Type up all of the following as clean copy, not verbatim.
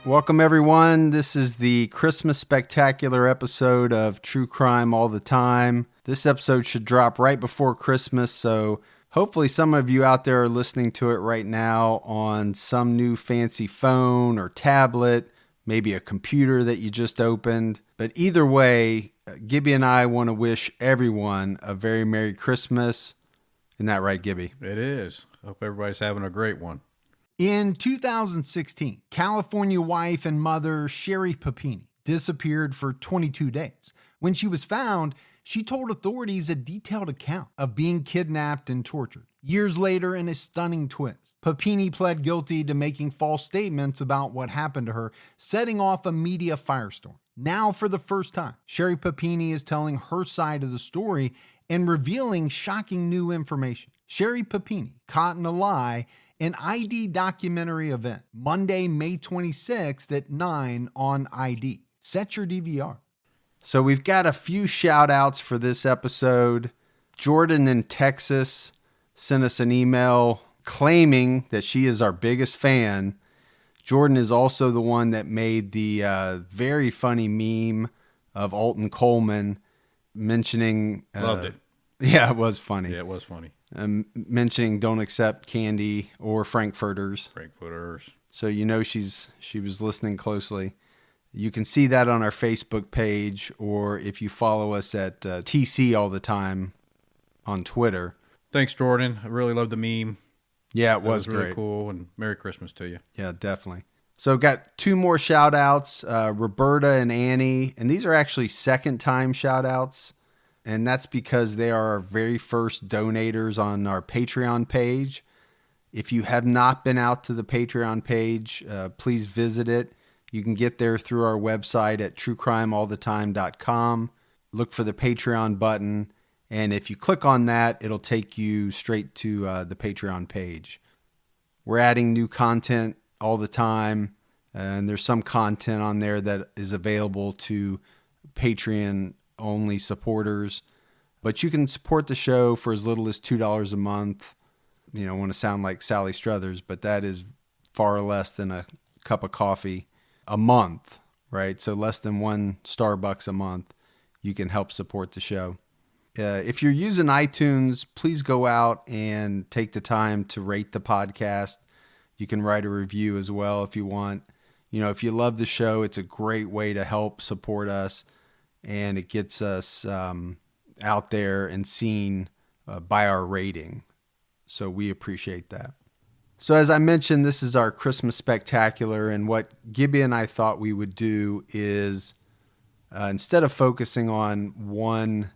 Welcome, everyone. This is the Christmas Spectacular episode of True Crime All the Time. This episode should drop right before Christmas, so hopefully some of you out there are listening to it right now on some new fancy phone or tablet, maybe a computer that you just opened. But either way, Gibby and I want to wish everyone a very Merry Christmas. Isn't that right, Gibby? It is. Hope everybody's having a great one. In 2016, California wife and mother Sherry Papini disappeared for 22 days. When she was found, she told authorities a detailed account of being kidnapped and tortured. Years later, in a stunning twist, Papini pled guilty to making false statements about what happened to her, setting off a media firestorm. Now, for the first time, Sherry Papini is telling her side of the story and revealing shocking new information. Sherry Papini, caught in a lie, an ID documentary event, Monday, May 26th at 9 on ID. Set your DVR. So we've got a few shout outs for this episode. Jordan in Texas sent us an email claiming that she is our biggest fan. Jordan is also the one that made the very funny meme of Alton Coleman mentioning... Loved it. Yeah, it was funny. Yeah, it was funny. Mentioning don't accept candy or Frankfurters. So you know she was listening closely. You can see that on our Facebook page, or if you follow us at TC All the Time on Twitter. Thanks, Jordan. I really love the meme. Yeah, it was really great. Cool, and Merry Christmas to you. Yeah, definitely. So got two more shout outs, Roberta and Annie, and these are actually second time shout outs. And that's because they are our very first donators on our Patreon page. If you have not been out to the Patreon page, please visit it. You can get there through our website at truecrimeallthetime.com. Look for the Patreon button. And if you click on that, it'll take you straight to the Patreon page. We're adding new content all the time. And there's some content on there that is available to Patreon only supporters, but you can support the show for as little as $2 a month. You know, I want to sound like Sally Struthers, but that is far less than a cup of coffee a month, right? So less than $1 Starbucks a month, you can help support the show. If you're using iTunes, please go out and take the time to rate the podcast. You can write a review as well if you want. You know, if you love the show, it's a great way to help support us. And it gets us out there and seen by our rating. So we appreciate that. So as I mentioned, this is our Christmas Spectacular. And what Gibby and I thought we would do is instead of focusing on one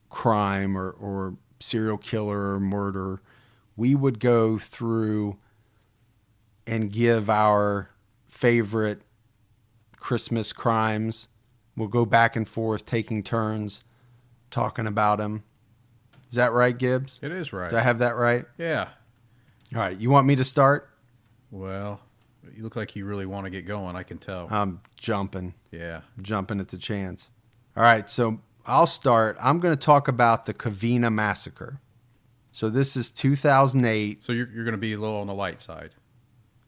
crime or serial killer or murder, we would go through and give our favorite Christmas crimes. We'll go back and forth, taking turns, talking about them. Is that right, Gibbs? It is right. Did I have that right? Yeah. All right. You want me to start? Well, you look like you really want to get going. I can tell. I'm jumping. Yeah. Jumping at the chance. All right. So I'll start. I'm going to talk about the Covina Massacre. So this is 2008. So you're going to be a little on the light side.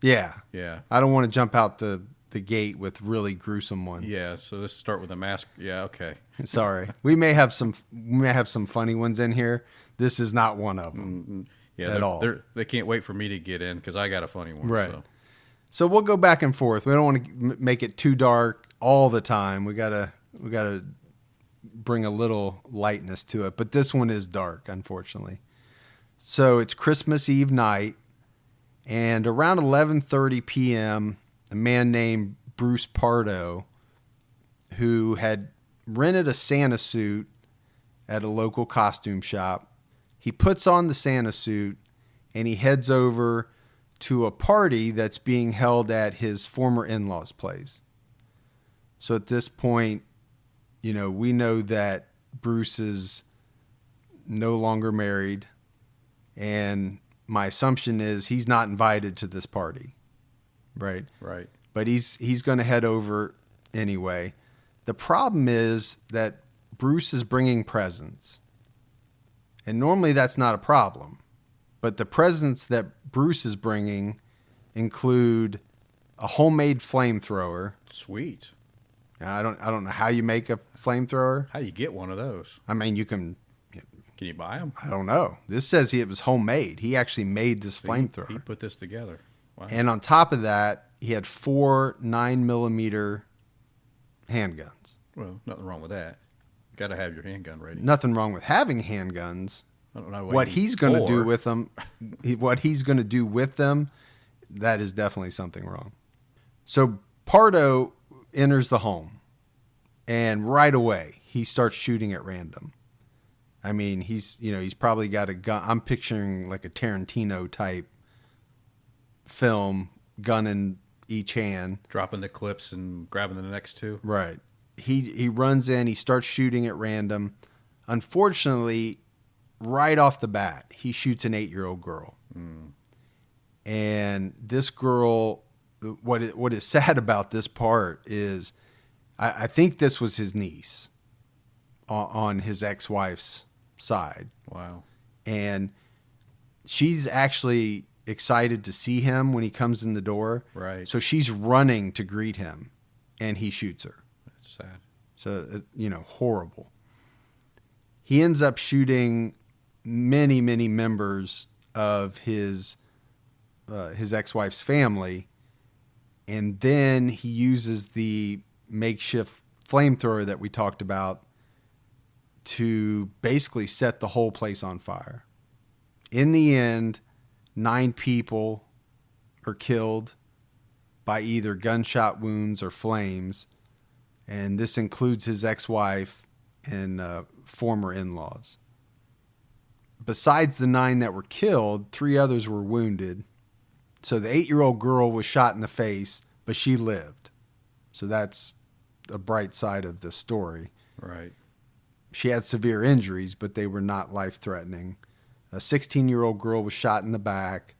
Yeah. Yeah. I don't want to jump out the gate with really gruesome ones. Yeah, so let's start with a mask. Yeah, okay. Sorry. We may have some funny ones in here. This is not one of them. Yeah, at all. They can't wait for me to get in because I got a funny one. Right. So we'll go back and forth. We don't want to make it too dark all the time. We gotta bring a little lightness to it. But this one is dark, unfortunately. So it's Christmas Eve night, and around 11:30 p.m., a man named Bruce Pardo, who had rented a Santa suit at a local costume shop, he puts on the Santa suit and he heads over to a party that's being held at his former in-laws' place. So at this point, you know, we know that Bruce is no longer married, and my assumption is he's not invited to this party. Right. Right. But he's going to head over anyway. The problem is that Bruce is bringing presents. And normally that's not a problem. But the presents that Bruce is bringing include a homemade flamethrower. Sweet. I don't know how you make a flamethrower. How do you get one of those? I mean, you can. Can you buy them? I don't know. This says it was homemade. He actually made this flamethrower. He put this together. Wow. And on top of that, he had 4 9mm handguns. Well, nothing wrong with that. Got to have your handgun ready. Nothing wrong with having handguns. I don't know What he's going to do with them, that is definitely something wrong. So Pardo enters the home, and right away he starts shooting at random. I mean, he's probably got a gun. I'm picturing like a Tarantino type film, gun in each hand, dropping the clips and grabbing the next two. Right. He runs in. He starts shooting at random. Unfortunately, right off the bat, he shoots an 8-year-old girl. And this girl, what is sad about this part is, I think this was his niece on his ex-wife's side. Wow. And she's actually excited to see him when he comes in the door. Right. So she's running to greet him, and he shoots her. That's sad. So, horrible. He ends up shooting many, many members of his ex-wife's family, and then he uses the makeshift flamethrower that we talked about to basically set the whole place on fire. In the end, 9 people are killed by either gunshot wounds or flames, and this includes his ex-wife and former in-laws. Besides the 9 that were killed, 3 others were wounded. So the 8-year-old girl was shot in the face, but she lived. So that's a bright side of the story. Right. She had severe injuries, but they were not life-threatening. A 16-year-old girl was shot in the back,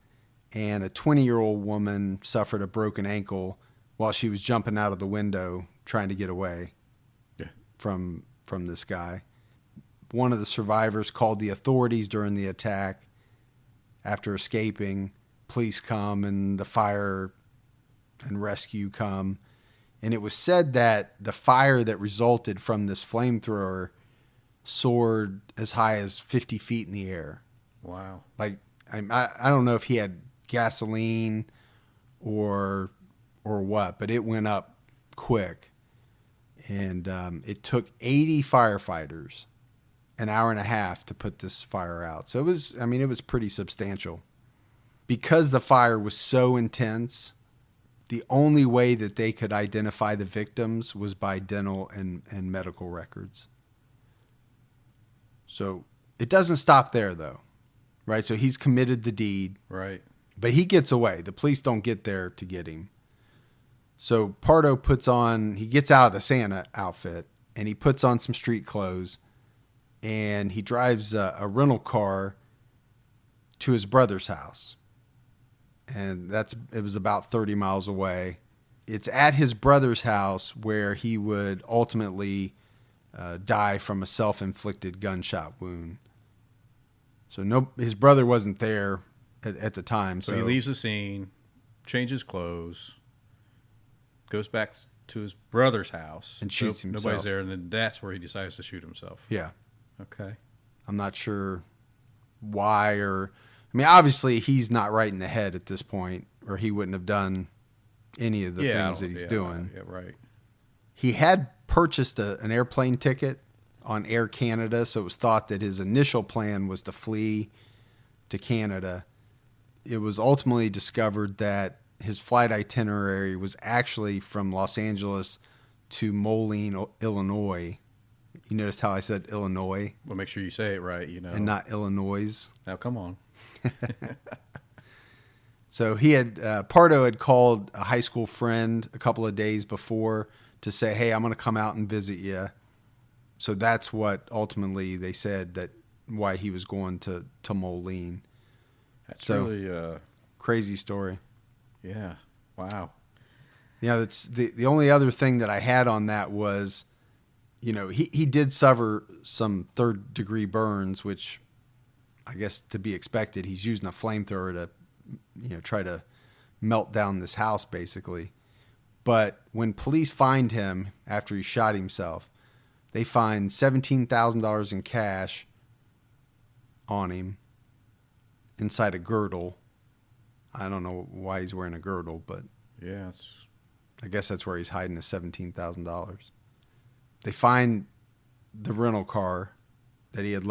and a 20-year-old woman suffered a broken ankle while she was jumping out of the window trying to get away from this guy. One of the survivors called the authorities during the attack. After escaping, police come and the fire and rescue come. And it was said that the fire that resulted from this flamethrower soared as high as 50 feet in the air. Wow. Like, I don't know if he had gasoline or what, but it went up quick. And it took 80 firefighters an hour and a half to put this fire out. So it was pretty substantial. Because the fire was so intense, the only way that they could identify the victims was by dental and medical records. So it doesn't stop there, though, right? So he's committed the deed. Right. But he gets away. The police don't get there to get him. So Pardo he gets out of the Santa outfit, and he puts on some street clothes, and he drives a rental car to his brother's house. And it was about 30 miles away. It's at his brother's house where he would ultimately die from a self-inflicted gunshot wound. So his brother wasn't there at the time. So he leaves the scene, changes clothes, goes back to his brother's house. And shoots himself. Nobody's there, and then that's where he decides to shoot himself. Yeah. Okay. I'm not sure why obviously he's not right in the head at this point, or he wouldn't have done any of the things that he's doing. Yeah, right. He had purchased an airplane ticket on Air Canada, so it was thought that his initial plan was to flee to Canada. It was ultimately discovered that his flight itinerary was actually from Los Angeles to Moline, Illinois. You noticed how I said Illinois? Well, make sure you say it right, and not Illinois. Now, come on. So Pardo had called a high school friend a couple of days before to say, hey, I'm going to come out and visit you. So that's what ultimately they said that why he was going to Moline. That's really crazy story. Yeah. Wow. That's the only other thing that I had on that was, he did suffer some 3rd-degree burns, which I guess to be expected. He's using a flamethrower to, try to melt down this house, basically. But when police find him after he shot himself, they find $17,000 in cash on him inside a girdle. I don't know why he's wearing a girdle, but Yeah. I guess that's where he's hiding his $17,000. They find the rental car that he had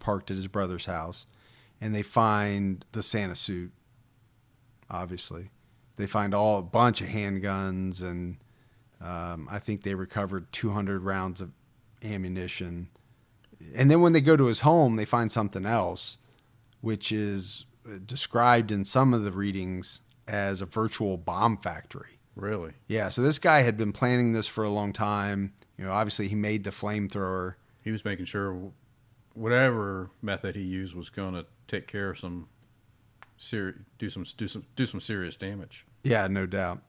parked at his brother's house, and they find the Santa suit, obviously. They find a bunch of handguns, and I think they recovered 200 rounds of ammunition. And then when they go to his home, they find something else, which is described in some of the readings as a virtual bomb factory. Really? Yeah, so this guy had been planning this for a long time. Obviously he made the flamethrower. He was making sure whatever method he used was going to take care of do some serious damage. Yeah, no doubt.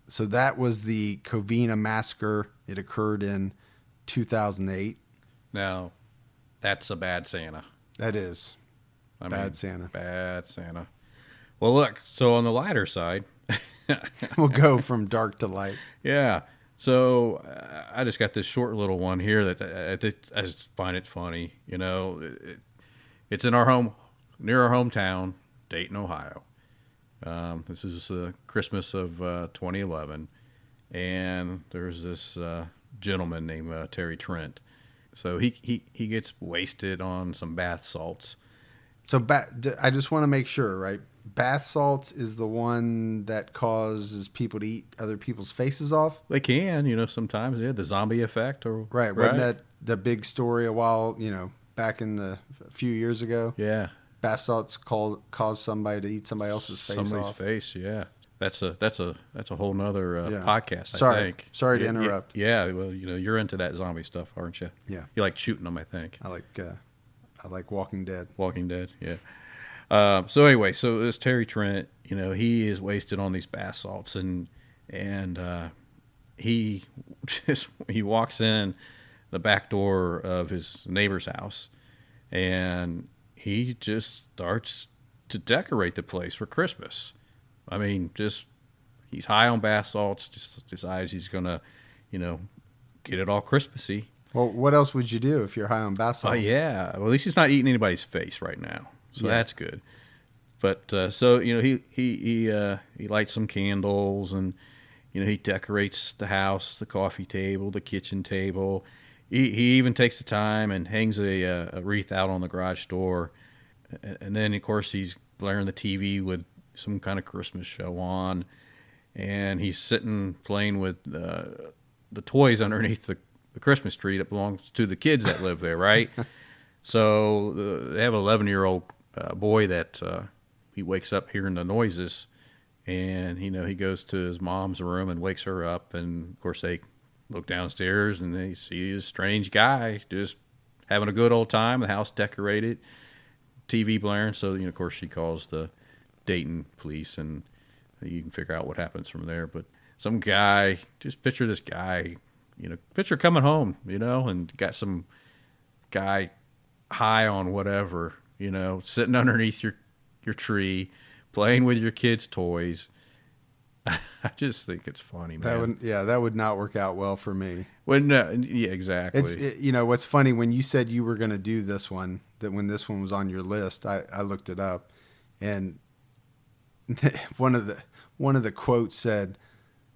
So that was the Covina massacre. It occurred in 2008. Now, that's a bad Santa. That is. Bad Santa. Bad Santa. Well, look, so on the lighter side, we'll go from dark to light. Yeah. So I just got this short little one here that I just find it funny. It's in near our hometown, Dayton, Ohio. This is Christmas of 2011, and there's this gentleman named Terry Trent. So he gets wasted on some bath salts. So I just want to make sure, right? Bath salts is the one that causes people to eat other people's faces off? They can, sometimes, the zombie effect. Right. Wasn't that the big story back in a few years ago? Yeah. Bath salts cause somebody to eat somebody else's face off. Somebody's face, yeah. That's a whole nother podcast, I think. Sorry to interrupt. Yeah, well, you're into that zombie stuff, aren't you? Yeah. You like shooting them, I think. I like Walking Dead. Walking Dead, yeah. So anyway, this Terry Trent, he is wasted on these bath salts, and he walks in the back door of his neighbor's house, and he just starts to decorate the place for Christmas. I mean, he's high on bath salts, just decides he's gonna, get it all Christmassy. Well, what else would you do if you're high on bath salts? Oh yeah, well, at least he's not eating anybody's face right now. So that's good. But he lights some candles, and he decorates the house, the coffee table, the kitchen table. He even takes the time and hangs a wreath out on the garage door, and then of course he's blaring the TV with some kind of Christmas show on, and he's sitting playing with the toys underneath the Christmas tree that belongs to the kids that live there, right? So they have an 11-year-old boy that he wakes up hearing the noises, and he goes to his mom's room and wakes her up, and of course they look downstairs and they see this strange guy just having a good old time, the house decorated, TV blaring. So of course she calls the Dayton police, and you can figure out what happens from there. But some guy, just picture this guy, picture coming home, and got some guy high on whatever, sitting underneath your tree, playing with your kids' toys. I just think it's funny, man. That would not work out well for me. Yeah, exactly. What's funny, when you said you were going to do this one, that when this one was on your list, I looked it up, and one of the quotes said,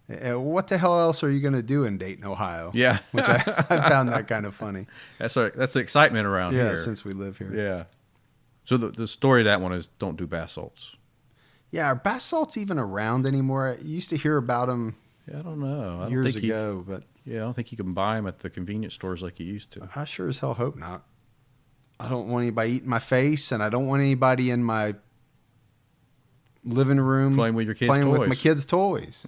"What the hell else are you going to do in Dayton, Ohio?" Yeah, which I found that kind of funny. That's the excitement around here. Yeah, since we live here. Yeah. So the story of that one is don't do bath salts. Yeah, are bath salts even around anymore? You used to hear about them. Yeah, I don't know. Years ago, but I don't think you can buy them at the convenience stores like you used to. I sure as hell hope not. I don't want anybody eating my face, and I don't want anybody in my living room playing with your kids' playing toys. with my kids' toys.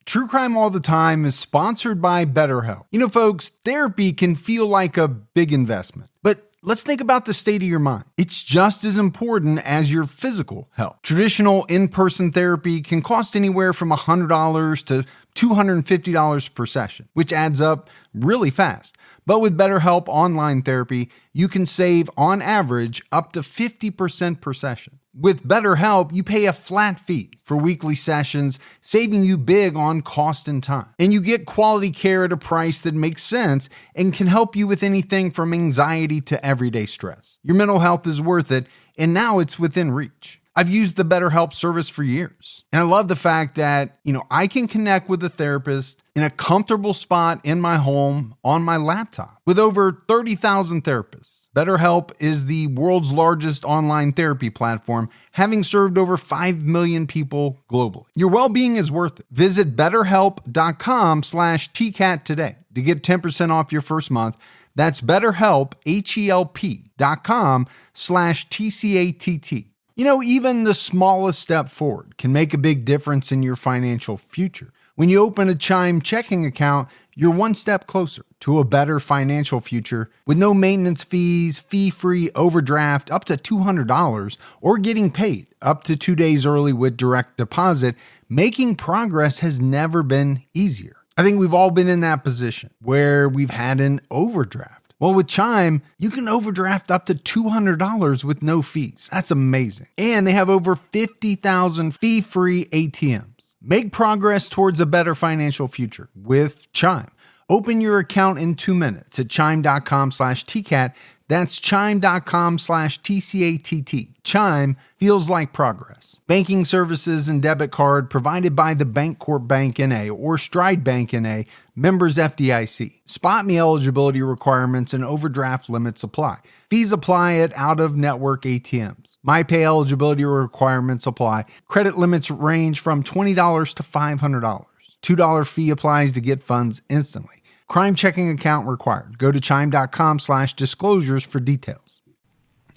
True Crime All the Time is sponsored by BetterHelp. Folks, therapy can feel like a big investment, but let's think about the state of your mind. It's just as important as your physical health. Traditional in-person therapy can cost anywhere from $100 to $250 per session, which adds up really fast. But with BetterHelp Online Therapy, you can save, on average, up to 50% per session. With BetterHelp, you pay a flat fee for weekly sessions, saving you big on cost and time. And you get quality care at a price that makes sense and can help you with anything from anxiety to everyday stress. Your mental health is worth it, and now it's within reach. I've used the BetterHelp service for years. And I love the fact that, I can connect with a therapist in a comfortable spot in my home on my laptop. With over 30,000 therapists, BetterHelp is the world's largest online therapy platform, having served over 5 million people globally. Your well-being is worth it. Visit betterhelp.com/TCAT today to get 10% off your first month. That's BetterHelp, HELP.com/TCATT. Even the smallest step forward can make a big difference in your financial future. When you open a Chime checking account, you're one step closer to a better financial future with no maintenance fees, fee-free overdraft up to $200, or getting paid up to 2 days early with direct deposit. Making progress has never been easier. I think we've all been in that position where we've had an overdraft. Well, with Chime, you can overdraft up to $200 with no fees. That's amazing. And they have over 50,000 fee-free ATMs. Make progress towards a better financial future with Chime. Open your account in 2 minutes at chime.com/TCAT. That's chime.com/TCATT. Chime feels like progress. Banking services and debit card provided by the Bancorp Bank N.A. or Stride Bank N.A., members FDIC. Spot me eligibility requirements and overdraft limits apply. Fees apply at out-of-network ATMs. MyPay eligibility requirements apply. Credit limits range from $20 to $500. $2 fee applies to get funds instantly. Crime checking account required. Go to chime.com/disclosures for details.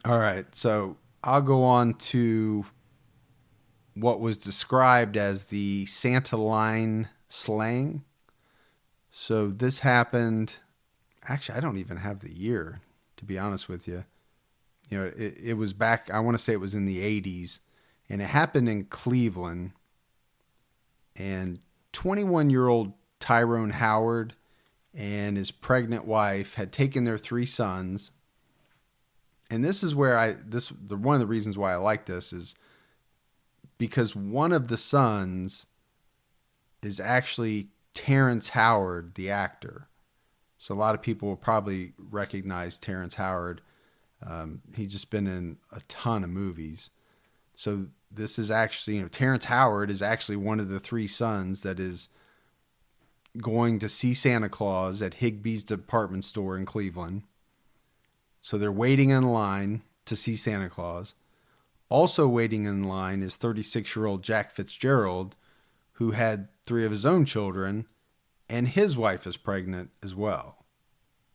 All right, so I'll go on to what was described as the Santa line slaying. So this happened, actually, I don't even have the year, to be honest with you. It was back, I want to say it was in the 80s, and it happened in Cleveland. And 21-year-old Tyrone Howard and his pregnant wife had taken their 3 sons. And this is where one of the reasons why I like this is because one of the sons is actually Terrence Howard, the actor. So a lot of people will probably recognize Terrence Howard. He's just been in a ton of movies. So this is actually, Terrence Howard is actually one of the 3 sons that is going to see Santa Claus at Higbee's department store in Cleveland. So they're waiting in line to see Santa Claus. Also waiting in line is 36-year-old Jack Fitzgerald, who had 3 of his own children, and his wife is pregnant as well.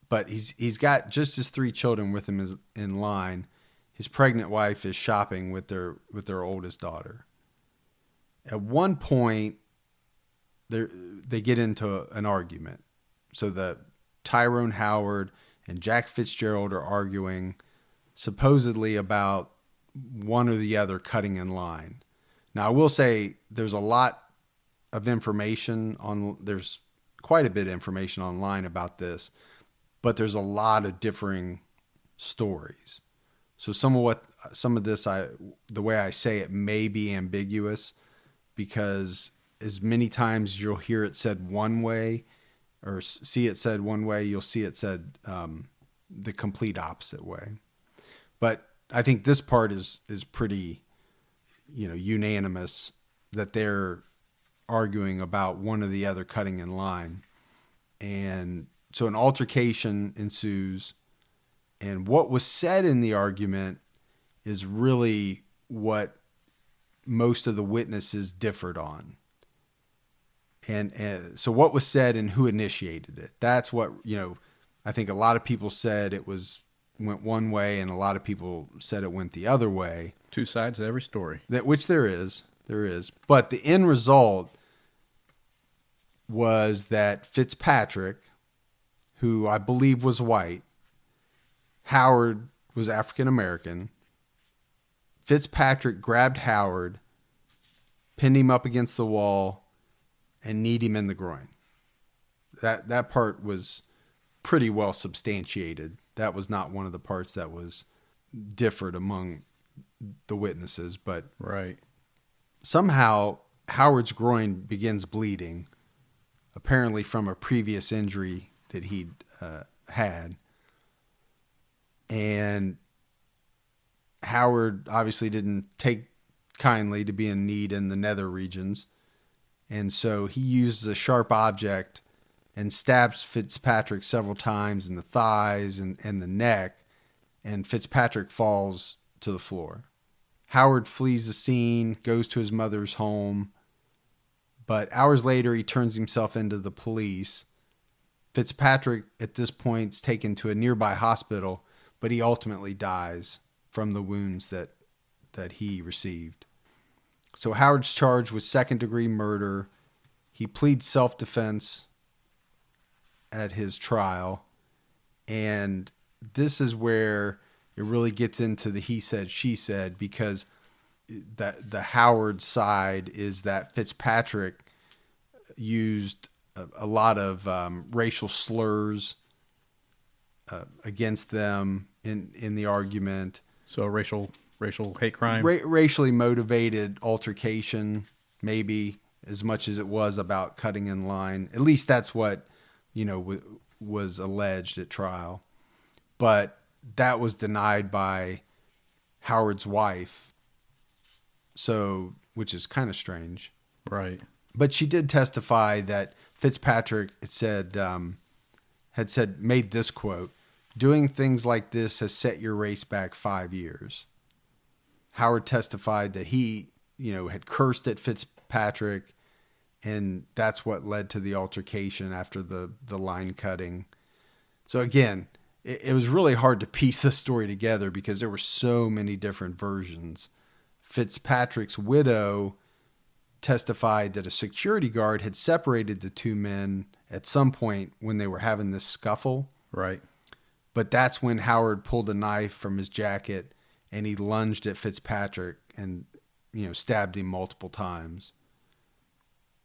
But he's got just his 3 children with him in line. His pregnant wife is shopping with their oldest daughter. At one point, they get into an argument. So the Tyrone Howard and Jack Fitzgerald are arguing supposedly about one or the other cutting in line. Now, I will say there's a lot of information there's quite a bit of information online about this, but there's a lot of differing stories. So some of this, the way I say it may be ambiguous, because as many times you'll hear it said one way or see it said one way, you'll see it said the complete opposite way. But I think this part is pretty, unanimous that they're arguing about one or the other cutting in line. And so an altercation ensues, and what was said in the argument is really what most of the witnesses differed on. And so what was said and who initiated it, that's what, I think a lot of people said it went one way, and a lot of people said it went the other way. 2 sides to every story. Which there is. But the end result was that Fitzpatrick, who I believe was white, Howard was African American. Fitzpatrick grabbed Howard, pinned him up against the wall, and kneed him in the groin. That part was pretty well substantiated. That was not one of the parts that was differed among the witnesses, but Right. somehow Howard's groin begins bleeding, apparently from a previous injury that he'd had. And Howard obviously didn't take kindly to being kneed in the nether regions. And so he uses a sharp object and stabs Fitzpatrick several times in the thighs and the neck. And Fitzpatrick falls to the floor. Howard flees the scene, goes to his mother's home. But hours later, he turns himself into the police. Fitzpatrick, at this point, is taken to a nearby hospital, but he ultimately dies from the wounds that he received. So Howard's charged with second-degree murder. He pleads self-defense at his trial. And this is where it really gets into the he said, she said, because the Howard side is that Fitzpatrick used a lot of racial slurs against them in the argument. So racial hate crime. Racially motivated altercation, maybe, as much as it was about cutting in line. At least that's what was alleged at trial. But that was denied by Howard's wife. So, which is kind of strange. Right. But she did testify that Fitzpatrick had said, made this quote, "Doing things like this has set your race back 5 years." Howard testified that he, had cursed at Fitzpatrick, and that's what led to the altercation after the line cutting. So again, it was really hard to piece this story together because there were so many different versions. Fitzpatrick's widow testified that a security guard had separated the two men at some point when they were having this scuffle. Right. But that's when Howard pulled a knife from his jacket and he lunged at Fitzpatrick and, stabbed him multiple times.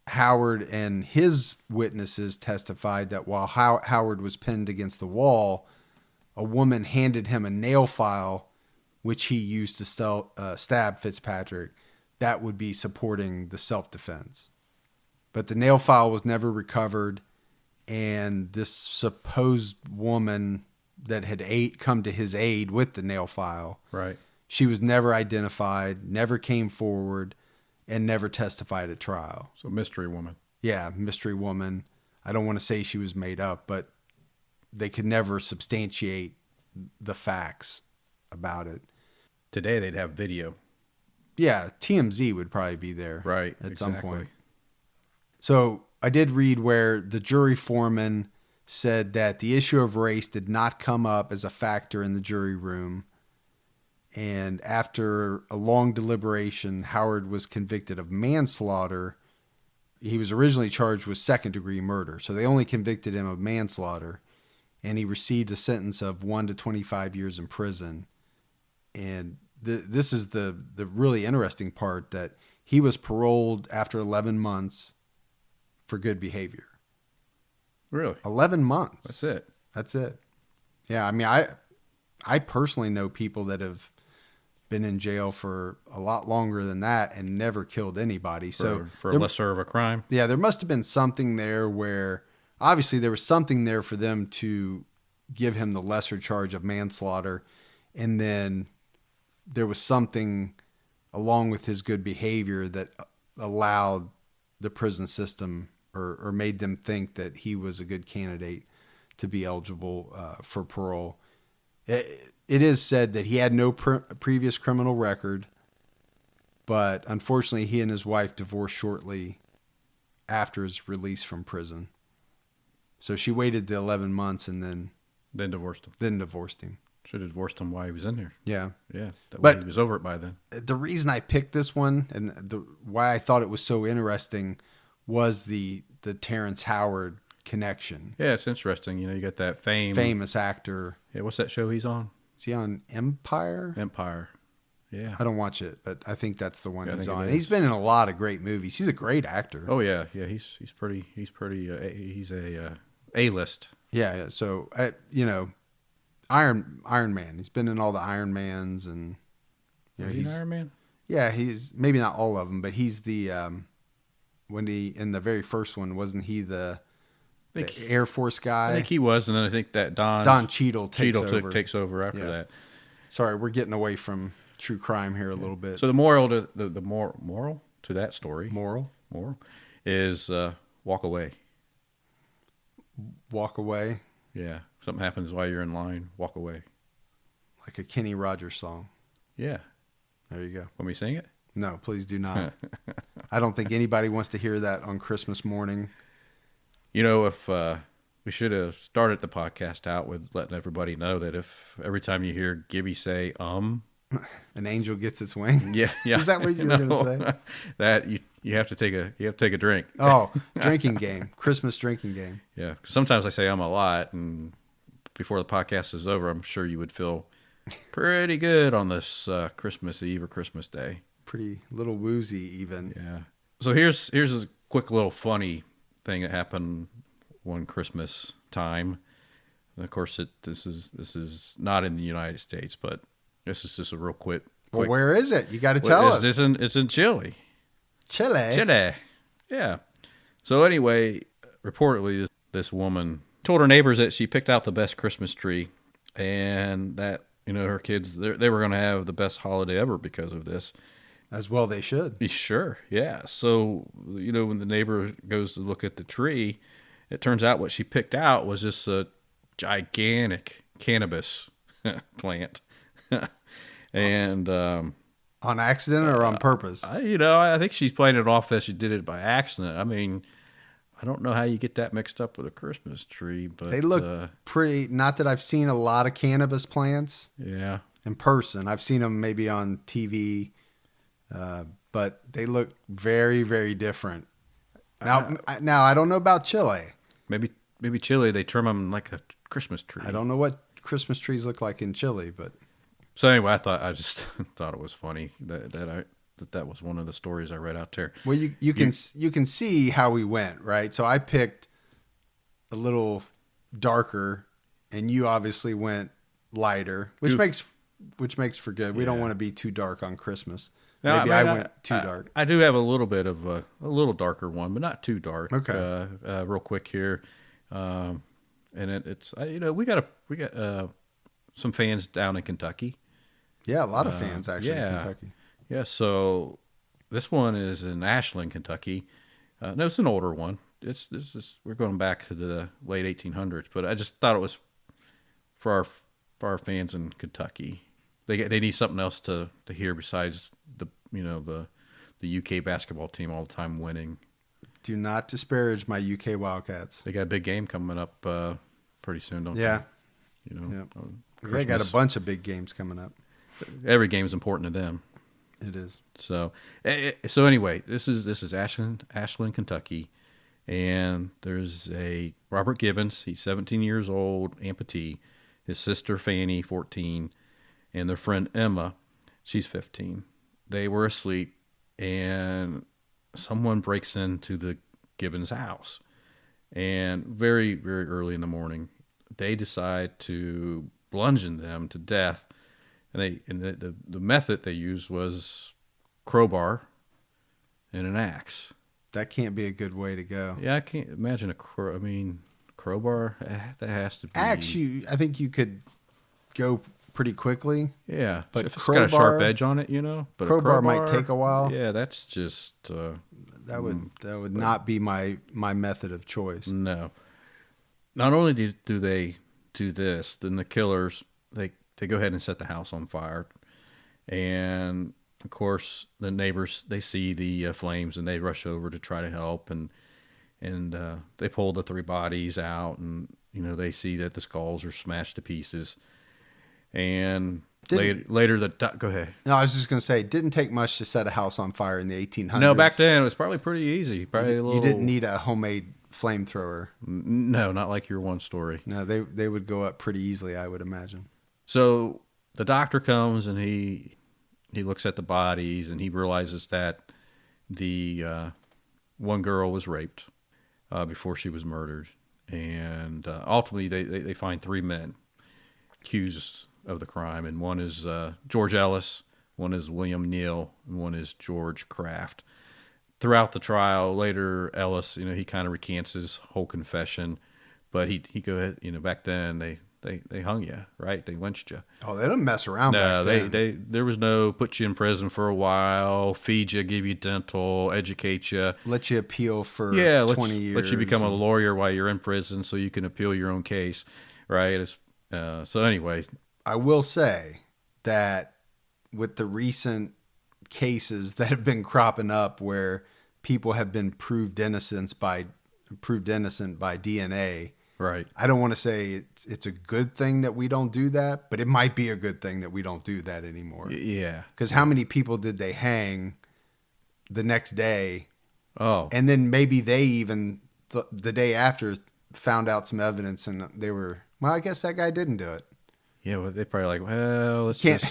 Howard and his witnesses testified that while Howard was pinned against the wall, a woman handed him a nail file, which he used to stab Fitzpatrick. That would be supporting the self-defense. But the nail file was never recovered, and this supposed woman that had come to his aid with the nail file, Right. she was never identified, never came forward, and never testified at trial. So mystery woman. Yeah, mystery woman. I don't want to say she was made up, but they could never substantiate the facts about it. Today they'd have video. Yeah, TMZ would probably be there Right. at exactly. some point. So I did read where the jury foreman said that the issue of race did not come up as a factor in the jury room. And after a long deliberation, Howard was convicted of manslaughter. He was originally charged with second-degree murder, so they only convicted him of manslaughter. And he received a sentence of 1 to 25 years in prison. And this is the really interesting part, that he was paroled after 11 months for good behavior. Really? 11 months. That's it. That's it. Yeah, I mean, I personally know people that have been in jail for a lot longer than that and never killed anybody. So For lesser of a crime. Yeah, there must have been something there where obviously there was something there for them to give him the lesser charge of manslaughter, and then there was something along with his good behavior that allowed the prison system or made them think that he was a good candidate to be eligible for parole. It is said that he had no previous criminal record, but unfortunately he and his wife divorced shortly after his release from prison. So she waited the 11 months and then divorced him. Should have divorced him while he was in there. Yeah. Yeah. That But way he was over it by then. The reason I picked this one and why I thought it was so interesting was the Terrence Howard connection. Yeah, it's interesting. You got that Famous actor. Yeah, what's that show he's on? Is he on Empire? Empire. Yeah. I don't watch it, but I think that's the one Yeah, I he's think it on. is. He's been in a lot of great movies. He's a great actor. Oh yeah, yeah. He's a A-list. Yeah. So Iron Man. He's been in all the Iron Mans, and You know, Is he an Iron Man? Yeah, he's maybe not all of them, but he's the when he in the very first one, wasn't he the Air Force guy? I think he was, and then I think that Don Cheadle takes over. takes over after Yeah. that. Sorry, we're getting away from true crime here a little bit. So the moral to the moral to that story moral is walk away. Walk away, Yeah, if something happens while you're in line, walk away. like a Kenny Rogers song. Yeah, There you go. want me to sing it? No, please do not. I don't think anybody wants to hear that on Christmas morning. You know, if we should have started the podcast out with letting everybody know that if every time you hear Gibby say An angel gets its wings. yeah, Is that what you were going to say? that you have to take a drink. Oh, drinking game, Christmas drinking game. Yeah, 'cause sometimes I say a lot, and before the podcast is over, I'm sure you would feel pretty good on this Christmas Eve or Christmas Day. Pretty little woozy even. Yeah. So here's a quick little funny thing that happened one Christmas time. And of course, this is not in the United States, but this is just a real quick. Well, where is it? You got to tell us. It's in Chile. Chile. Yeah. So anyway, reportedly, this woman told her neighbors that she picked out the best Christmas tree, and that her kids they were going to have the best holiday ever because of this. As well they should. Sure, yeah. So, when the neighbor goes to look at the tree, it turns out what she picked out was just a gigantic cannabis plant. And on accident or on purpose? I think she's playing it off as she did it by accident. I mean, I don't know how you get that mixed up with a Christmas tree, but they look pretty. Not that I've seen a lot of cannabis plants. Yeah. In person, I've seen them maybe on TV. But they look very, very different. Now, I don't know about Chile. Maybe Chile, they trim them like a Christmas tree. I don't know what Christmas trees look like in Chile, but so anyway, I just thought it was funny that was one of the stories I read out there. Well, you can see how we went, right? So I picked a little darker, and you obviously went lighter, which makes for good. We don't want to be too dark on Christmas. No, Maybe I went too dark. I do have a little bit of a little darker one, but not too dark. Okay. Real quick here, and it's we got some fans down in Kentucky. Yeah, a lot of fans actually in Kentucky. Yeah. So this one is in Ashland, Kentucky. No, it's an older one. We're going back to the late 1800s, but I just thought it was for our fans in Kentucky. They need something else to hear besides the UK basketball team all the time winning. Do not disparage my UK Wildcats. They got a big game coming up pretty soon, don't they? Yeah. Yep. They got a bunch of big games coming up. Every game is important to them. It is. So anyway, this is Ashland, Kentucky, and there's a Robert Gibbons. He's 17 years old, amputee. His sister Fanny, 14, and their friend Emma, she's 15. They were asleep, and someone breaks into the Gibbons house. And very, very early in the morning, they decide to bludgeon them to death. And the method they used was crowbar and an axe. That can't be a good way to go. Yeah, I can't imagine crowbar. That has to be axe. I think you could go pretty quickly. Yeah, but if it's got a sharp edge on it, But crowbar might take a while. Yeah, that's just that would not be my method of choice. No. Not only do they do this, then the killers they go ahead and set the house on fire, and of course the neighbors they see the flames and they rush over to try to help, and they pull the 3 bodies out, and they see that the skulls are smashed to pieces. And later go ahead. No, I was just going to say, it didn't take much to set a house on fire in the 1800s. No, back then it was probably pretty easy. You didn't need a homemade flamethrower. No, not like your one story. No, they would go up pretty easily, I would imagine. So the doctor comes and he looks at the bodies and he realizes that the one girl was raped before she was murdered, and ultimately they find 3 men accused of the crime, and one is George Ellis, One is William Neal, and one is George Kraft. Throughout the trial, later Ellis, he kind of recants his whole confession, but he go ahead, back then they hung you, right? They lynched you. Oh, they don't mess around No, back then. there was no put you in prison for a while, feed you, give you dental, educate you. Let you appeal for 20 years. Let you become a lawyer while you're in prison so you can appeal your own case, right? So anyway. I will say that with the recent cases that have been cropping up where people have been proved innocent by DNA. Right. I don't want to say it's a good thing that we don't do that, but it might be a good thing that we don't do that anymore. Yeah. Because how many people did they hang the next day? Oh. And then maybe they even the day after found out some evidence and they were, well, I guess that guy didn't do it. Yeah, well, they probably like, well, let's Can't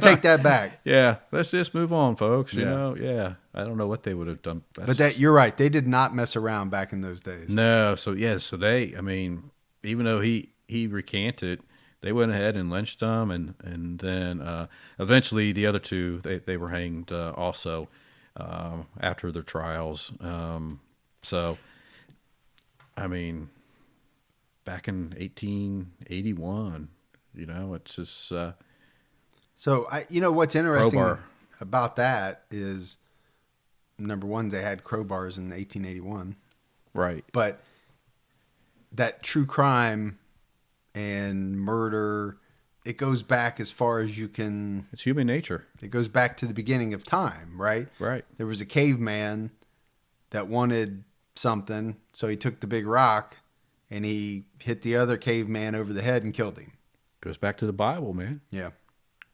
take that back. Yeah, let's just move on, folks. Yeah. Yeah. I don't know what they would have done. But you're right. They did not mess around back in those days. No. So they, even though he recanted, they went ahead and lynched him, and then eventually the other two they were hanged also after their trials. So, back in 1881. It's just so what's interesting crowbar. about that is, number one, they had crowbars in 1881, Right? but that true crime and murder, it goes back as far as you can. It's human nature. It goes back to the beginning of time, right? Right. There was a caveman that wanted something, so he took the big rock and he hit the other caveman over the head and killed him. Goes back to the Bible, man. Yeah.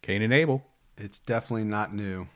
Cain and Abel. It's definitely not new.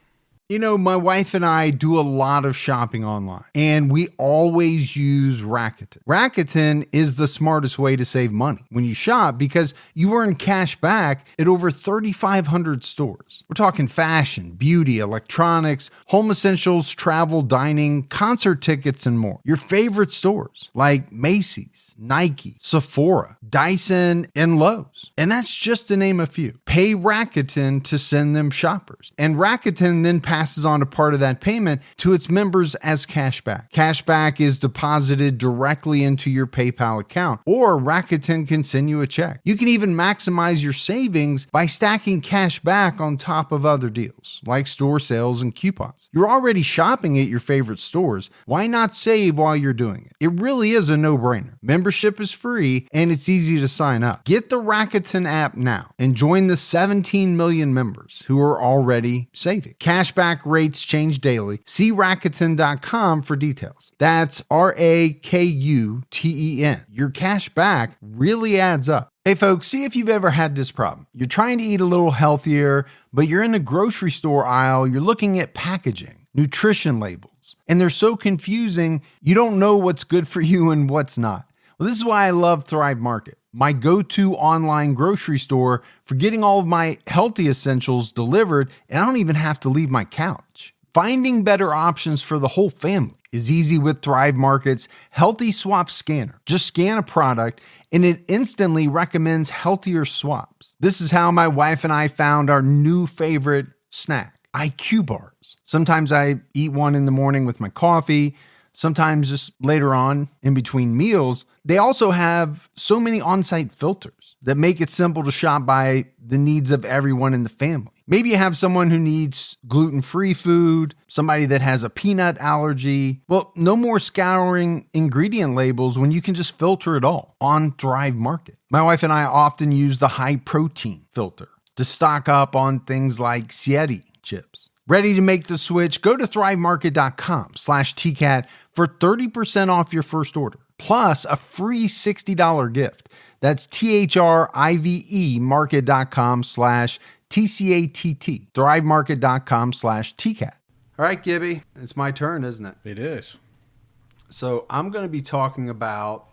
My wife and I do a lot of shopping online, and we always use Rakuten. Rakuten is the smartest way to save money when you shop because you earn cash back at over 3,500 stores. We're talking fashion, beauty, electronics, home essentials, travel, dining, concert tickets, and more. Your favorite stores like Macy's, Nike, Sephora, Dyson, and Lowe's. And that's just to name a few. Pay Rakuten to send them shoppers, and Rakuten then passes on a part of that payment to its members as cashback. Cashback is deposited directly into your PayPal account, or Rakuten can send you a check. You can even maximize your savings by stacking cash back on top of other deals, like store sales and coupons. You're already shopping at your favorite stores. Why not save while you're doing it? It really is a no-brainer. Membership is free, and it's easy to sign up. Get the Rakuten app now and join the 17 million members who are already saving. Cashback rates change daily. See Rakuten.com for details. That's Rakuten. Your cash back really adds up. Hey folks, see if you've ever had this problem. You're trying to eat a little healthier, but you're in the grocery store aisle, you're looking at packaging, nutrition labels, and they're so confusing, you don't know what's good for you and what's not. Well, this is why I love Thrive Market, my go-to online grocery store for getting all of my healthy essentials delivered, and I don't even have to leave my couch. Finding better options for the whole family is easy with Thrive Market's Healthy Swap Scanner. Just scan a product, and it instantly recommends healthier swaps. This is how my wife and I found our new favorite snack, IQ bars. Sometimes I eat one in the morning with my coffee, sometimes just later on in between meals. They also have so many on-site filters that make it simple to shop by the needs of everyone in the family. Maybe you have someone who needs gluten-free food, somebody that has a peanut allergy. Well, no more scouring ingredient labels when you can just filter it all on Thrive Market. My wife and I often use the high protein filter to stock up on things like Sieti chips. Ready to make the switch? Go to thrivemarket.com/TCAT for 30% off your first order, plus a free $60 gift. That's THRIVE market.com/TCATT. thrivemarket.com/TCAT. All right, Gibby, it's my turn, isn't it? It is. So I'm going to be talking about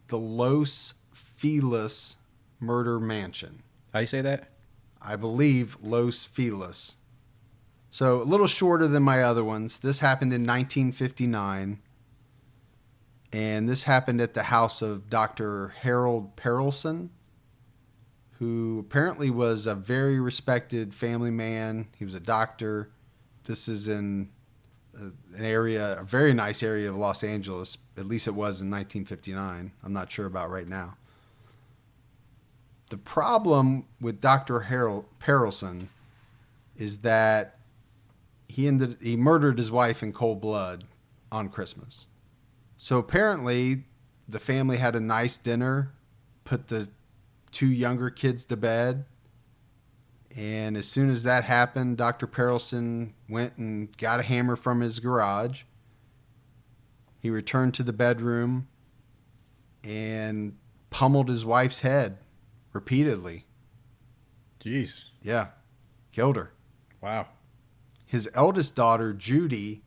the Los Feliz murder mansion. How you say that? I believe Los Feliz. So a little shorter than my other ones. This happened in 1959. And this happened at the house of Dr. Harold Perelson, who apparently was a very respected family man. He was a doctor. This is in a very nice area of Los Angeles. At least it was in 1959. I'm not sure about right now. The problem with Dr. Perelson is that he murdered his wife in cold blood on Christmas. So apparently the family had a nice dinner, put the 2 younger kids to bed, and as soon as that happened, Dr. Perelson went and got a hammer from his garage. He returned to the bedroom and pummeled his wife's head repeatedly. Jeez. Yeah, killed her. Wow. His eldest daughter, Judy,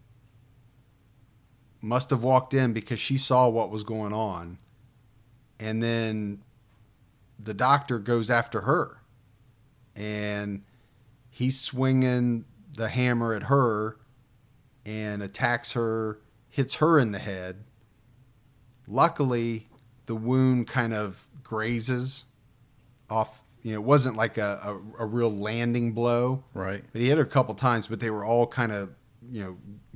must have walked in because she saw what was going on. And then the doctor goes after her. And he's swinging the hammer at her and attacks her, hits her in the head. Luckily, the wound kind of grazes off. It wasn't like a real landing blow. Right. But he hit her a couple times, but they were all kind of,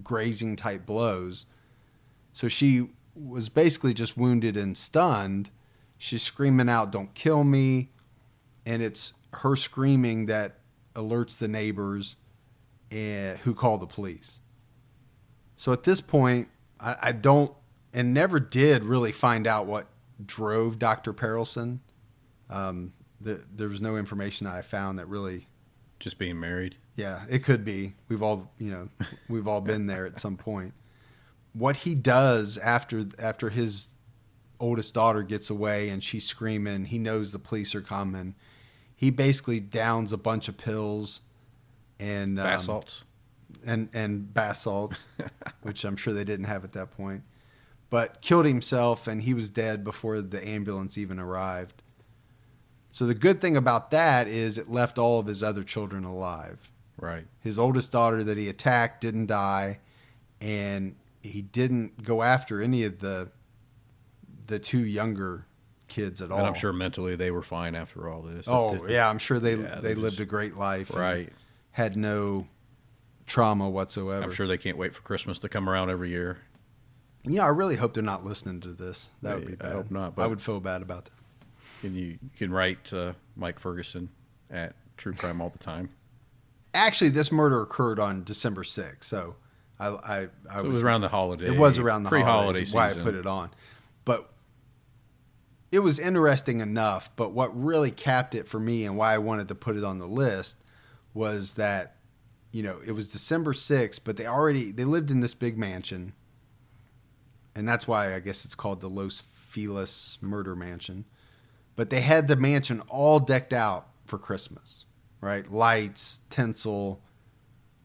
grazing type blows. So she was basically just wounded and stunned. She's screaming out, "Don't kill me." And it's her screaming that alerts the neighbors who call the police. So at this point, I don't and never did really find out what drove Dr. Perelson. There was no information that I found that really. Just being married. Yeah, it could be. We've all been there at some point. What he does after his oldest daughter gets away and she's screaming, he knows the police are coming. He basically downs a bunch of pills and Bath salts. and bath salts, which I'm sure they didn't have at that point. But killed himself, and he was dead before the ambulance even arrived. So the good thing about that is it left all of his other children alive. Right. His oldest daughter that he attacked didn't die, and he didn't go after any of the 2 younger kids at all. And I'm sure mentally they were fine after all this. Oh, yeah, I'm sure they lived a great life. Right. Had no trauma whatsoever. I'm sure they can't wait for Christmas to come around every year. I really hope they're not listening to this. That would be bad. I hope not. But I would feel bad about that. You can write Mike Ferguson at True Crime All the Time. Actually, this murder occurred on December 6th, so it was around the holiday. It was around the pre-holiday holidays. Why I season. put it on, but it was interesting enough. But what really capped it for me, and why I wanted to put it on the list, was that it was December 6th, but they lived in this big mansion, and that's why I guess it's called the Los Feliz Murder Mansion. But they had the mansion all decked out for Christmas, right? Lights, tinsel,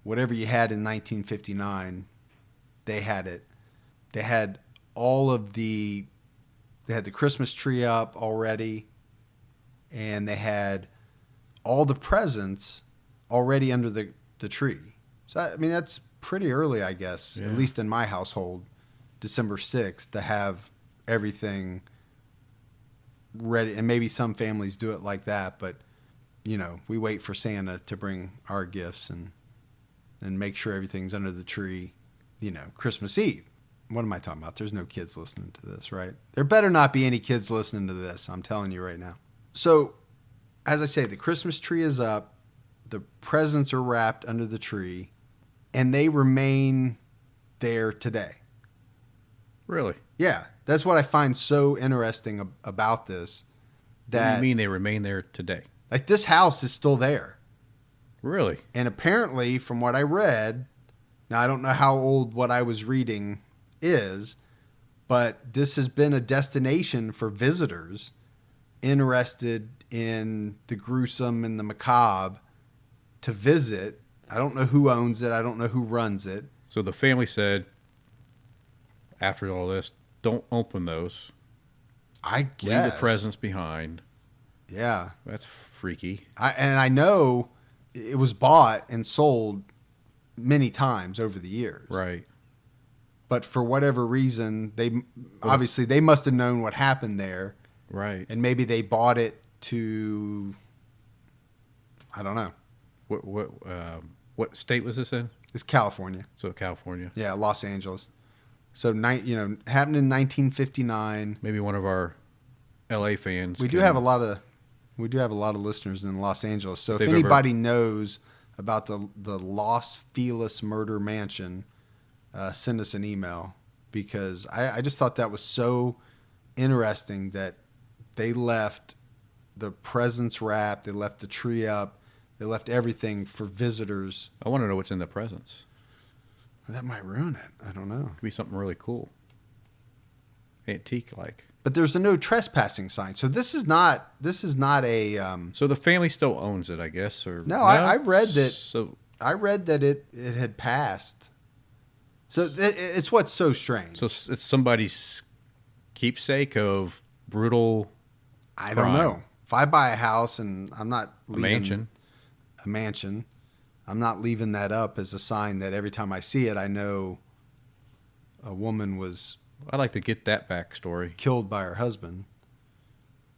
whatever you had in 1959, they had it. They had they had the Christmas tree up already, and they had all the presents already under the tree. So, that's pretty early, I guess, Yeah. at least in my household, December 6th, to have everything ready. And maybe some families do it like that, but we wait for Santa to bring our gifts and make sure everything's under the tree, Christmas Eve. What am I talking about? There's no kids listening to this, right? There better not be any kids listening to this. I'm telling you right now. So, as I say, the Christmas tree is up. The presents are wrapped under the tree, and they remain there today. Really? Yeah, that's what I find so interesting about this. What do you mean they remain there today? Like, this house is still there. Really? And apparently, from what I read, now I don't know how old what I was reading is, but this has been a destination for visitors interested in the gruesome and the macabre to visit. I don't know who owns it. I don't know who runs it. So the family said, after all this, don't open those. I guess. Leave the presents behind. Yeah. That's freaky. I know it was bought and sold many times over the years. Right. But for whatever reason, they must have known what happened there. Right. And maybe they bought it to I don't know. What state was this in? It's California. So California. Yeah, Los Angeles. So, happened in 1959. Maybe one of our LA fans. We do have a lot of listeners in Los Angeles. So if anybody knows about the Los Feliz murder mansion, send us an email, because I just thought that was so interesting that they left the presents wrapped, they left the tree up, they left everything for visitors. I want to know what's in the presents. That might ruin it. I don't know. Could be something really cool, antique like. But there's a no trespassing sign, so this is not a. So the family still owns it, I guess, or no? I read that. So I read that it had passed. So it's what's so strange. So it's somebody's keepsake of brutal. I don't know. If I buy a house and I'm not leaving a mansion, I'm not leaving that up as a sign that every time I see it, I know a woman was. I'd like to get that backstory. Killed by her husband.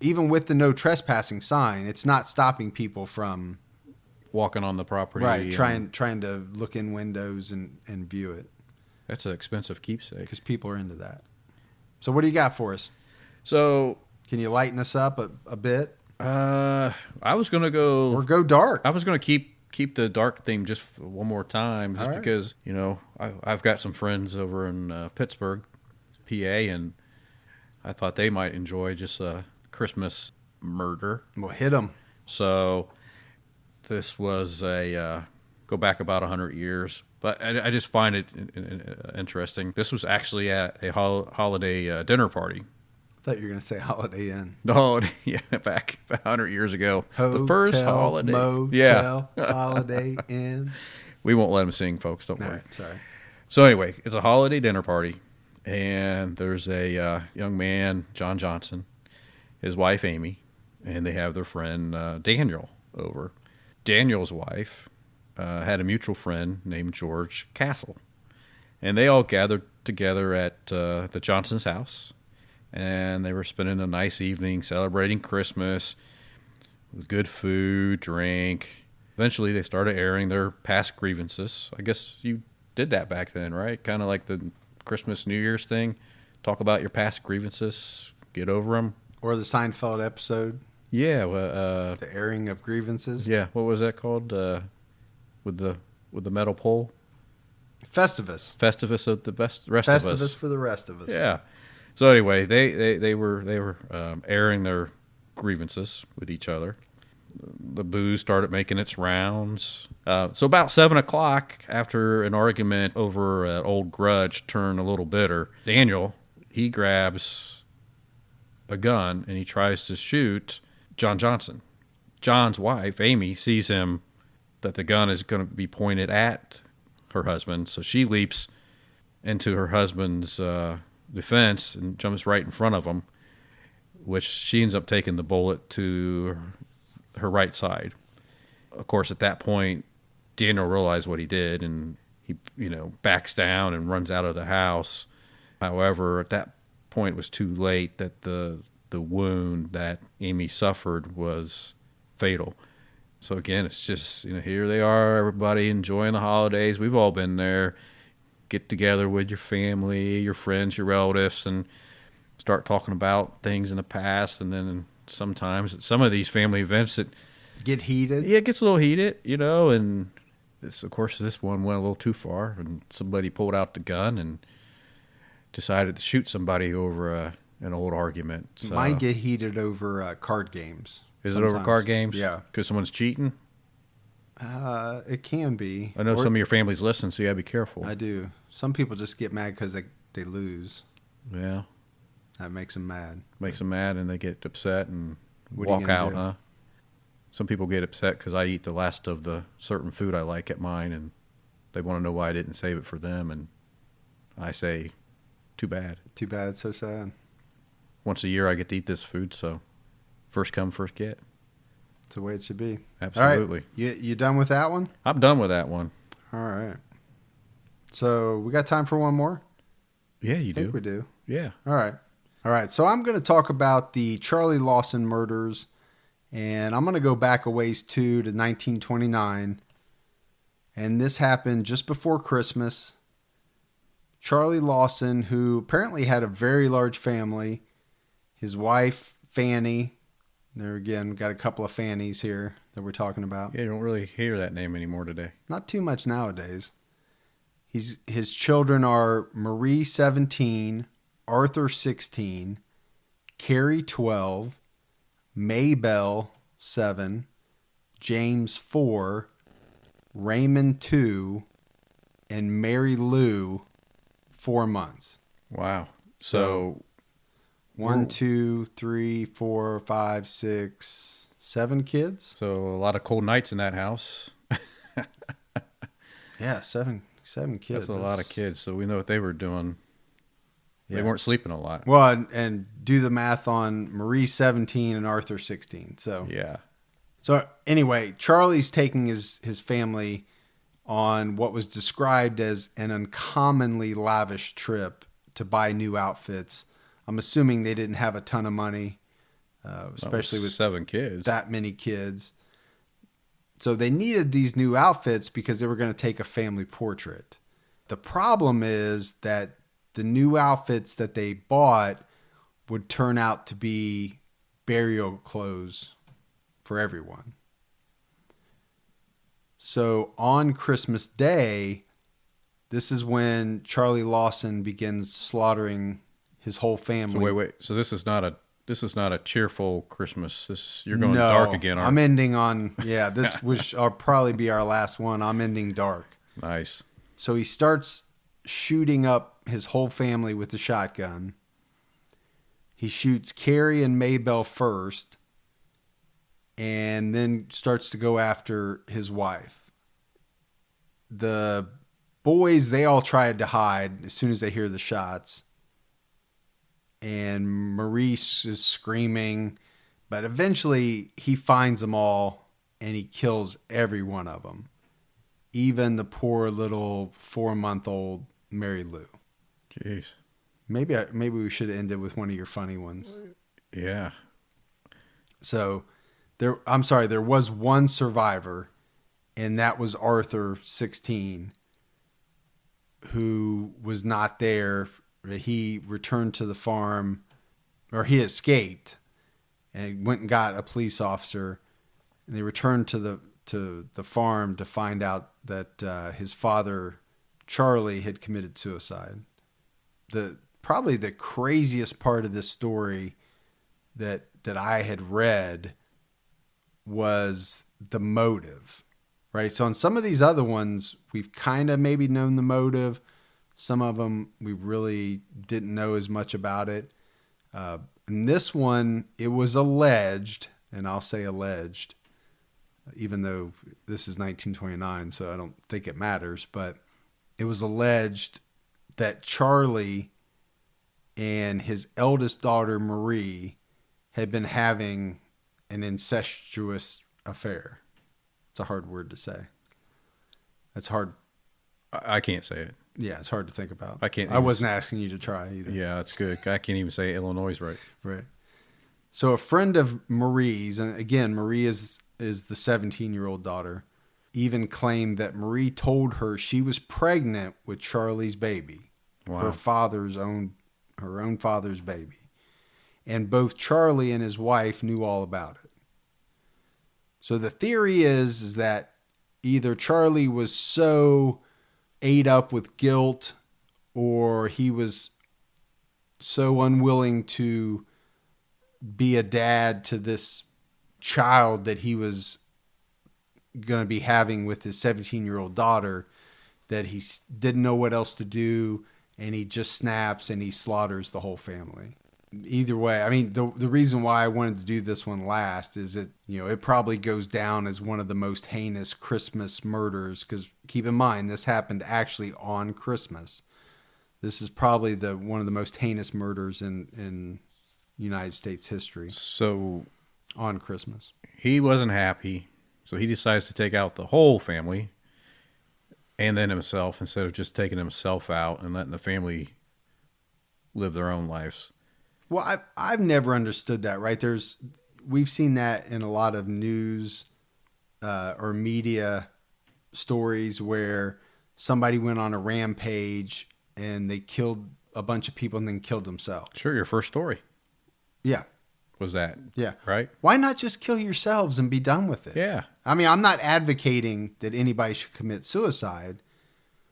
Even with the no trespassing sign, it's not stopping people from walking on the property. Right, trying to look in windows and view it. That's an expensive keepsake. Because people are into that. So what do you got for us? So can you lighten us up a bit? I was going to go... Or go dark. I was going to keep the dark theme just one more time, just because, I've got some friends over in Pittsburgh, PA, and I thought they might enjoy just a Christmas murder. Well, hit them. So this was go back about 100 years, but I just find it interesting. This was actually at a holiday dinner party. I thought you were going to say Holiday Inn. Oh, yeah, back 100 years ago. Hotel, the first holiday. Motel, Holiday Inn. We won't let them sing, folks. Don't worry. Right, sorry. So anyway, it's a holiday dinner party, and there's a young man, John Johnson, his wife, Amy, and they have their friend, Daniel, over. Daniel's wife had a mutual friend named George Castle, and they all gathered together at the Johnson's house, and they were spending a nice evening celebrating Christmas with good food, drink. Eventually, they started airing their past grievances. I guess you did that back then, right? Kind of like the Christmas, New Year's thing. Talk about your past grievances, get over them. Or the Seinfeld episode. Yeah. The airing of grievances. Yeah. What was that called? With the metal pole? Festivus. Festivus of the rest of us. Festivus for the rest of us. Yeah. So anyway, they were airing their grievances with each other. The booze started making its rounds. So about 7 o'clock, after an argument over an old grudge turned a little bitter, Daniel, he grabs a gun and he tries to shoot John Johnson. John's wife, Amy, sees him that the gun is going to be pointed at her husband, so she leaps into her husband's defense and jumps right in front of him, which she ends up taking the bullet to her right side. Of course, at that point, Daniel realized what he did, and he, backs down and runs out of the house. However, at that point, it was too late. That the wound that Amy suffered was fatal. So again, it's just, here they are, everybody enjoying the holidays. We've all been there. Get together with your family, your friends, your relatives, and start talking about things in the past. And then sometimes at some of these family events, it get heated. Yeah, it gets a little heated, and this one went a little too far, and somebody pulled out the gun and decided to shoot somebody over an old argument. So, mine get heated over card games. Is sometimes. it over card games? Yeah. Because someone's cheating? It can be. I know some of your families listen, so you gotta be careful. I do. Some people just get mad because they lose. Yeah. That makes them mad. Makes them mad, and they get upset and walk out, huh? Some people get upset because I eat the last of the certain food I like at mine, and they want to know why I didn't save it for them, and I say, too bad. Too bad, so sad. Once a year I get to eat this food, so first come, first get. That's the way it should be. Absolutely. All right. You done with that one? I'm done with that one. All right. So we got time for one more? Yeah, you do. I think we do. Yeah. All right. So I'm going to talk about the Charlie Lawson murders And I'm going to go back a ways too to 1929. And this happened just before Christmas. Charlie Lawson, who apparently had a very large family, his wife, Fanny, there again, got a couple of Fannies here that we're talking about. Yeah, you don't really hear that name anymore today. Not too much nowadays. His children are Marie, 17, Arthur, 16, Carrie, 12, Maybelle, 7, James, 4, Raymond, 2, and Mary Lou, 4 months. Wow. So 1, 2, 3, 4, 5, 6, 7 kids. So a lot of cold nights in that house. Yeah, seven kids. That's a lot of kids. So we know what they were doing. Yeah. They weren't sleeping a lot. Well, and do the math on Marie, 17, and Arthur, 16. So Yeah. So anyway, Charlie's taking his family on what was described as an uncommonly lavish trip to buy new outfits. I'm assuming they didn't have a ton of money, especially with 7 kids. that many kids. So they needed these new outfits because they were going to take a family portrait. The problem is that the new outfits that they bought would turn out to be burial clothes for everyone. So on Christmas Day, this is when Charlie Lawson begins slaughtering his whole family. So wait. So this is not a cheerful Christmas. You're going dark again, aren't I'm ending on, this which will probably be our last one. I'm ending dark. Nice. So he starts shooting up his whole family with the shotgun. He shoots Carrie and Maybelle first, and then starts to go after his wife. The boys, they all tried to hide as soon as they hear the shots. And Maurice is screaming, but eventually he finds them all and he kills every one of them. Even the poor little 4-month-old Mary Lou. Jeez. Maybe we should have ended with one of your funny ones. Yeah. So there was one survivor, and that was Arthur, 16, who was not there. He returned to the farm, or he escaped and went and got a police officer, and they returned to the farm to find out that his father, Charlie, had committed suicide. Probably the craziest part of this story that I had read was the motive, right? So on some of these other ones, we've kind of maybe known the motive. Some of them we really didn't know as much about it. In this one, it was alleged, and I'll say alleged, even though this is 1929, so I don't think it matters, but it was alleged that Charlie and his eldest daughter, Marie, had been having an incestuous affair. It's a hard word to say. It's hard. I can't say it. Yeah, it's hard to think about. I wasn't asking you to try either. Yeah, it's good. I can't even say Illinois right. Right. So a friend of Marie's, and again, Marie is the 17-year-old daughter, even claimed that Marie told her she was pregnant with Charlie's baby. Wow. Her own father's baby. And both Charlie and his wife knew all about it. So the theory is that either Charlie was so ate up with guilt, or he was so unwilling to be a dad to this child that he was going to be having with his 17-year-old daughter, that he didn't know what else to do, and he just snaps and he slaughters the whole family. Either way, I mean, the reason why I wanted to do this one last is that, it probably goes down as one of the most heinous Christmas murders, because keep in mind, this happened actually on Christmas. This is probably one of the most heinous murders in United States history. So on Christmas. He wasn't happy, so he decides to take out the whole family and then himself, instead of just taking himself out and letting the family live their own lives. Well, I've never understood that, right? we've seen that in a lot of news or media stories where somebody went on a rampage and they killed a bunch of people and then killed themselves. Sure, your first story Yeah. was that. Yeah. Right? Why not just kill yourselves and be done with it? Yeah. I mean, I'm not advocating that anybody should commit suicide,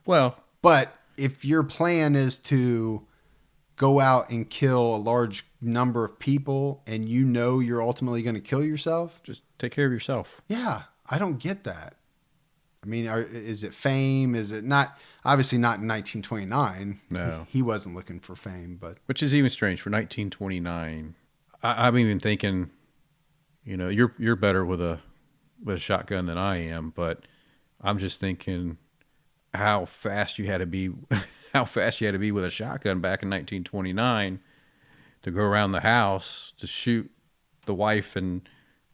Well, but if your plan is to go out and kill a large number of people and you know you're ultimately going to kill yourself, just take care of yourself. yeah, I don't get that. I mean, is it fame? Is it not? Obviously not in 1929. No. He wasn't looking for fame, but Which is even strange for 1929. I'm even thinking, you're better with a shotgun than I am, but I'm just thinking how fast you had to be with a shotgun back in 1929 to go around the house to shoot the wife and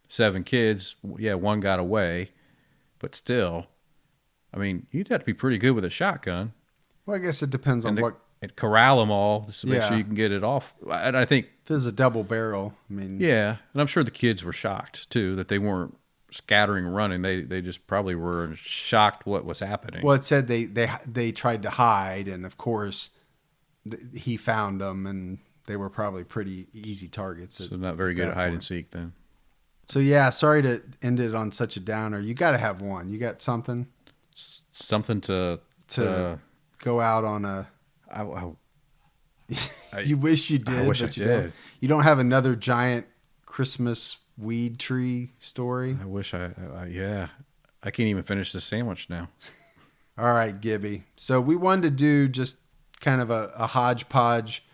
7 kids. Yeah, one got away, but still, I mean, you'd have to be pretty good with a shotgun. well, I guess it depends on what. And corral them all just to make Yeah. sure you can get it off. And I think, If it's a double barrel, I mean, yeah, and I'm sure the kids were shocked too that they weren't scattering running. They just probably were shocked what was happening. well, it said they tried to hide, and of course, he found them, and they were probably pretty easy targets. So not very good that at hide and point. seek then. So yeah, sorry to end it on such a downer. You got to have one. You got something Something to go out on a. I You wish you did, wish but I you don't. did. You don't have another giant Christmas weed tree story. wish I can't even finish the sandwich now. All right, Gibby. So we wanted to do just kind of a hodgepodge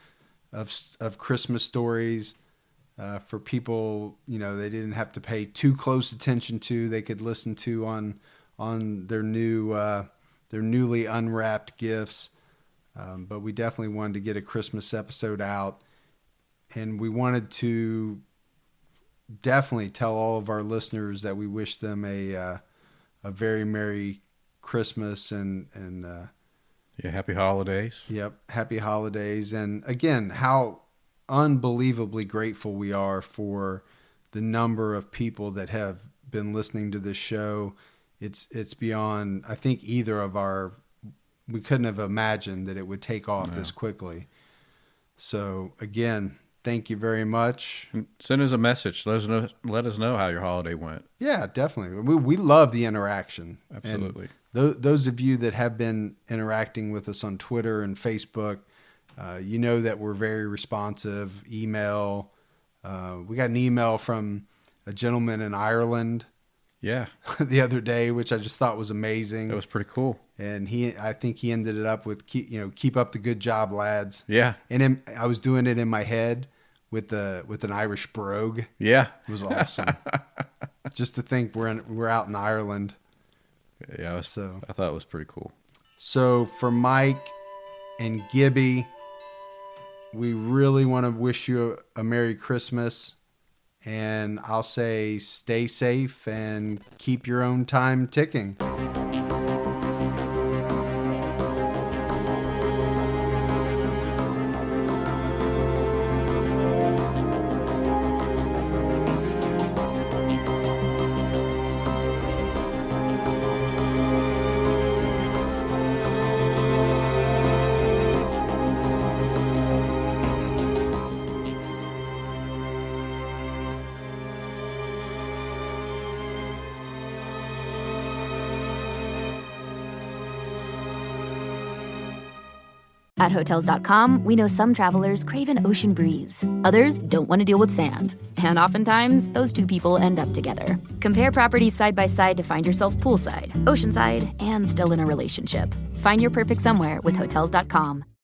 of Christmas stories for people. They didn't have to pay too close attention to. They could listen to on their newly unwrapped gifts. But we definitely wanted to get a Christmas episode out, and we wanted to definitely tell all of our listeners that we wish them a very Merry Christmas and Yeah, happy holidays. yep, happy holidays. And again, how unbelievably grateful we are for the number of people that have been listening to this show. It's beyond, I think, we couldn't have imagined that it would take off this quickly. So again, thank you very much. And send us a message. Let us know how your holiday went. Yeah, definitely. We love the interaction. Absolutely. And those of you that have been interacting with us on Twitter and Facebook, you know that we're very responsive. Email. We got an email from a gentleman in Ireland Yeah, the other day, which I just thought was amazing. that was pretty cool. And I think he ended it up with, keep up the good job, lads. Yeah, And I was doing it in my head with an Irish brogue. yeah, It was awesome. Just to think we're out in Ireland. yeah. I thought it was pretty cool. So for Mike and Gibby, we really want to wish you a Merry Christmas. And I'll say stay safe and keep your own time ticking. At Hotels.com, we know some travelers crave an ocean breeze. Others don't want to deal with sand. And oftentimes, those two people end up together. Compare properties side by side to find yourself poolside, oceanside, and still in a relationship. Find your perfect somewhere with Hotels.com.